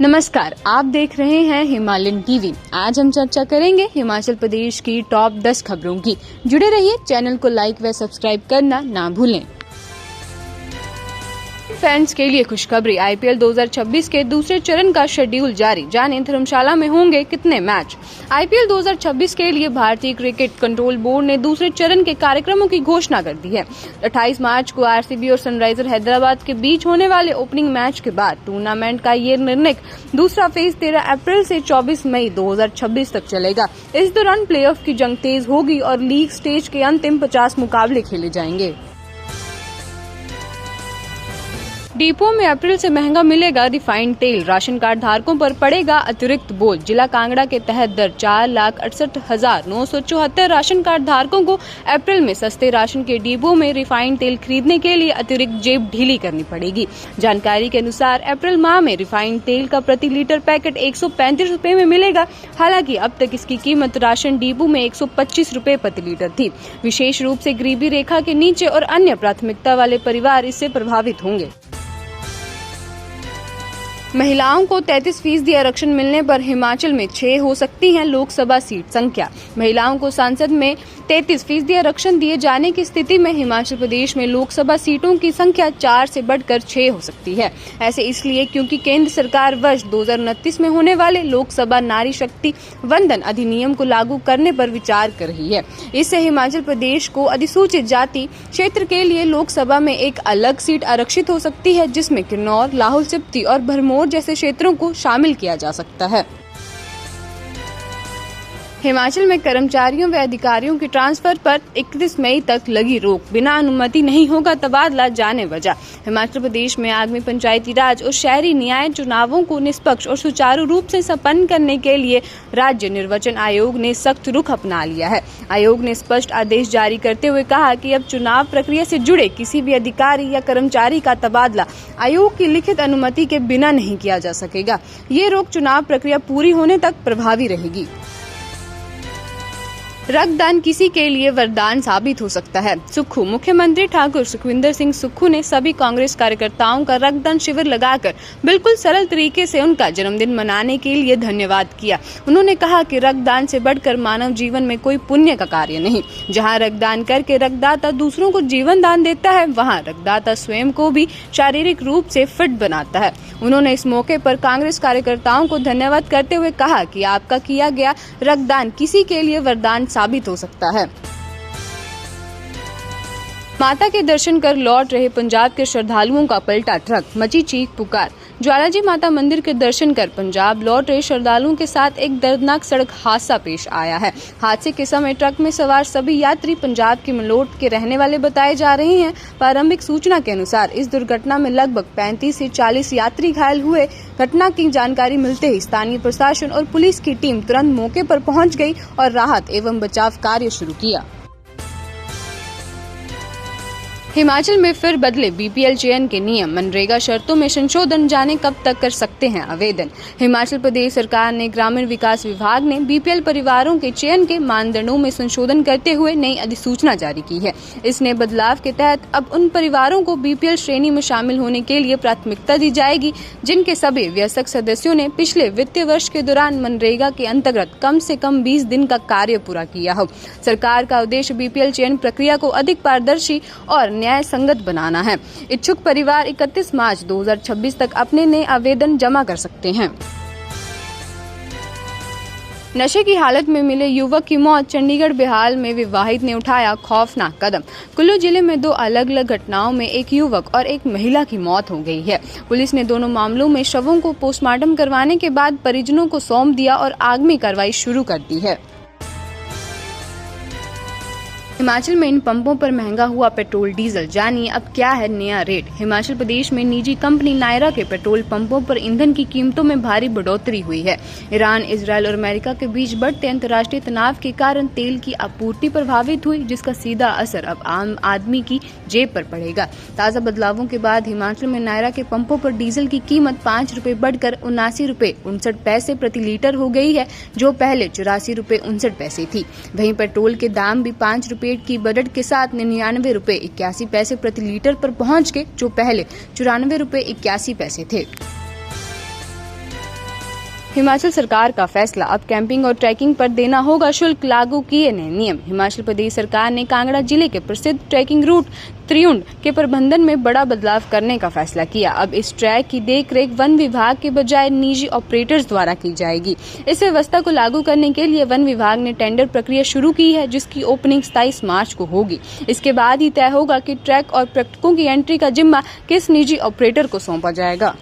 नमस्कार, आप देख रहे हैं हिमालयन टीवी। आज हम चर्चा करेंगे हिमाचल प्रदेश की टॉप 10 खबरों की। जुड़े रहिए, चैनल को लाइक व सब्सक्राइब करना ना भूलें। फैंस के लिए खुशखबरी, आईपीएल 2026 के दूसरे चरण का शेड्यूल जारी। जानें धर्मशाला में होंगे कितने मैच। आईपीएल 2026 के लिए भारतीय क्रिकेट कंट्रोल बोर्ड ने दूसरे चरण के कार्यक्रमों की घोषणा कर दी है। 28 मार्च को आरसीबी और सनराइजर हैदराबाद के बीच होने वाले ओपनिंग मैच के बाद टूर्नामेंट का ये निर्णायक दूसरा फेज 13 अप्रैल से 24 मई 2026 तक चलेगा। इस दौरान प्लेऑफ की जंग तेज होगी और लीग स्टेज के अंतिम 50 मुकाबले खेले जाएंगे। डिपो में अप्रैल से महंगा मिलेगा रिफाइंड तेल, राशन कार्ड धारकों पर पड़ेगा अतिरिक्त बोझ। जिला कांगड़ा के तहत दर 4,68,974 राशन कार्ड धारकों को अप्रैल में सस्ते राशन के डिपो में रिफाइंड तेल खरीदने के लिए अतिरिक्त जेब ढीली करनी पड़ेगी। जानकारी के अनुसार अप्रैल माह में रिफाइंड तेल का प्रति लीटर पैकेट 135 रुपए में मिलेगा। हालांकि अब तक इसकी कीमत राशन डिपो में 125 रुपए प्रति लीटर थी। विशेष रूप से गरीबी रेखा के नीचे और अन्य प्राथमिकता वाले परिवार इससे प्रभावित होंगे। महिलाओं को 33% आरक्षण मिलने पर हिमाचल में 6 हो सकती हैं लोकसभा सीट संख्या। महिलाओं को संसद में 33% आरक्षण दिए जाने की स्थिति में हिमाचल प्रदेश में लोकसभा सीटों की संख्या 4 से बढ़कर 6 हो सकती है। ऐसे इसलिए क्योंकि केंद्र सरकार वर्ष 2029 में होने वाले लोकसभा नारी शक्ति वंदन अधिनियम को लागू करने पर विचार कर रही है। इससे हिमाचल प्रदेश को अधिसूचित जाति क्षेत्र के लिए लोकसभा में एक अलग सीट आरक्षित हो सकती है, जिसमें किन्नौर, लाहौल स्पीति और भरमौर जैसे क्षेत्रों को शामिल किया जा सकता है। हिमाचल में कर्मचारियों व अधिकारियों की ट्रांसफर पर 31 मई तक लगी रोक, बिना अनुमति नहीं होगा तबादला, जाने वजह। हिमाचल प्रदेश में आगामी पंचायती राज और शहरी न्याय चुनावों को निष्पक्ष और सुचारू रूप से संपन्न करने के लिए राज्य निर्वाचन आयोग ने सख्त रुख अपना लिया है। आयोग ने स्पष्ट आदेश जारी करते हुए कहा कि अब चुनाव प्रक्रिया से जुड़े किसी भी अधिकारी या कर्मचारी का तबादला आयोग की लिखित अनुमति के बिना नहीं किया जा सकेगा। ये रोक चुनाव प्रक्रिया पूरी होने तक प्रभावी रहेगी। रक्तदान किसी के लिए वरदान साबित हो सकता है। सुक्खू, मुख्यमंत्री ठाकुर सुखविंदर सिंह सुक्खू ने सभी कांग्रेस कार्यकर्ताओं का रक्तदान शिविर लगाकर बिल्कुल सरल तरीके से उनका जन्मदिन मनाने के लिए धन्यवाद किया। उन्होंने कहा कि रक्तदान से बढ़कर मानव जीवन में कोई पुण्य का कार्य नहीं। जहां रक्तदान करके रक्तदाता दूसरों को जीवन दान देता है, वहां रक्तदाता स्वयं को भी शारीरिक रूप से फिट बनाता है। उन्होंने इस मौके पर कांग्रेस कार्यकर्ताओं को धन्यवाद करते हुए कहा कि आपका किया गया रक्तदान किसी के लिए वरदान साबित हो सकता है। माता के दर्शन कर लौट रहे पंजाब के श्रद्धालुओं का पलटा ट्रक, मची चीख पुकार। ज्वालाजी माता मंदिर के दर्शन कर पंजाब लौट रहे श्रद्धालुओं के साथ एक दर्दनाक सड़क हादसा पेश आया है। हादसे के समय ट्रक में सवार सभी यात्री पंजाब के मलोट के रहने वाले बताए जा रहे हैं। प्रारंभिक सूचना के अनुसार इस दुर्घटना में लगभग 35 से 40 यात्री घायल हुए। घटना की जानकारी मिलते ही स्थानीय प्रशासन और पुलिस की टीम तुरंत मौके पर पहुंच गई और राहत एवं बचाव कार्य शुरू किया। हिमाचल में फिर बदले बीपीएल चयन के नियम, मनरेगा शर्तों में संशोधन, जाने कब तक कर सकते हैं आवेदन। हिमाचल प्रदेश सरकार ने ग्रामीण विकास विभाग ने बीपीएल परिवारों के चयन के मानदंडों में संशोधन करते हुए नई अधिसूचना जारी की है। इस नए बदलाव के तहत अब उन परिवारों को बीपीएल श्रेणी में शामिल होने के लिए प्राथमिकता दी जाएगी जिनके सभी वयस्क सदस्यों ने पिछले वित्तीय वर्ष के दौरान मनरेगा के अंतर्गत कम से कम 20 दिन का कार्य पूरा किया हो। सरकार का उद्देश्य बीपीएल चयन प्रक्रिया को अधिक पारदर्शी और न्याय संगत बनाना है। इच्छुक परिवार 31 मार्च 2026 तक अपने नए आवेदन जमा कर सकते हैं। नशे की हालत में मिले युवक की मौत, चंडीगढ़ बिहाल में विवाहित ने उठाया खौफनाक कदम। कुल्लू जिले में 2 अलग अलग घटनाओं में एक युवक और एक महिला की मौत हो गई है। पुलिस ने दोनों मामलों में शवों को पोस्टमार्टम करवाने के बाद परिजनों को सौंप दिया और आगामी कार्रवाई शुरू कर दी है। हिमाचल में इन पंपों पर महंगा हुआ पेट्रोल डीजल, जानिए अब क्या है नया रेट। हिमाचल प्रदेश में निजी कंपनी नायरा के पेट्रोल पंपों पर ईंधन की कीमतों में भारी बढ़ोतरी हुई है। ईरान, इजरायल और अमेरिका के बीच बढ़ते अंतर्राष्ट्रीय तनाव के कारण तेल की आपूर्ति प्रभावित हुई, जिसका सीधा असर अब आम आदमी की जेब पर पड़ेगा। ताज़ा बदलावों के बाद हिमाचल में नायरा के पंपों पर डीजल की कीमत 5 रुपए बढ़कर 79 रुपए 59 पैसे प्रति लीटर हो गई है, जो पहले 84 रुपए 59 पैसे थी। वहीं पेट्रोल के दाम भी 5 रुपए की बढ़त के साथ 99 रुपए 81 पैसे प्रति लीटर पर पहुंच गए, जो पहले 94 रुपए 81 पैसे थे। हिमाचल सरकार का फैसला, अब कैंपिंग और ट्रैकिंग पर देना होगा शुल्क, लागू किए नए नियम। हिमाचल प्रदेश सरकार ने कांगड़ा जिले के प्रसिद्ध ट्रैकिंग रूट त्रियुंड के प्रबंधन में बड़ा बदलाव करने का फैसला किया। अब इस ट्रैक की देखरेख वन विभाग के बजाय निजी ऑपरेटर्स द्वारा की जाएगी। इस व्यवस्था को लागू करने के लिए वन विभाग ने टेंडर प्रक्रिया शुरू की है, जिसकी ओपनिंग 27 मार्च को होगी। इसके बाद ही तय होगा कि ट्रैक और पर्यटकों की एंट्री का जिम्मा किस निजी ऑपरेटर को सौंपा जाएगा।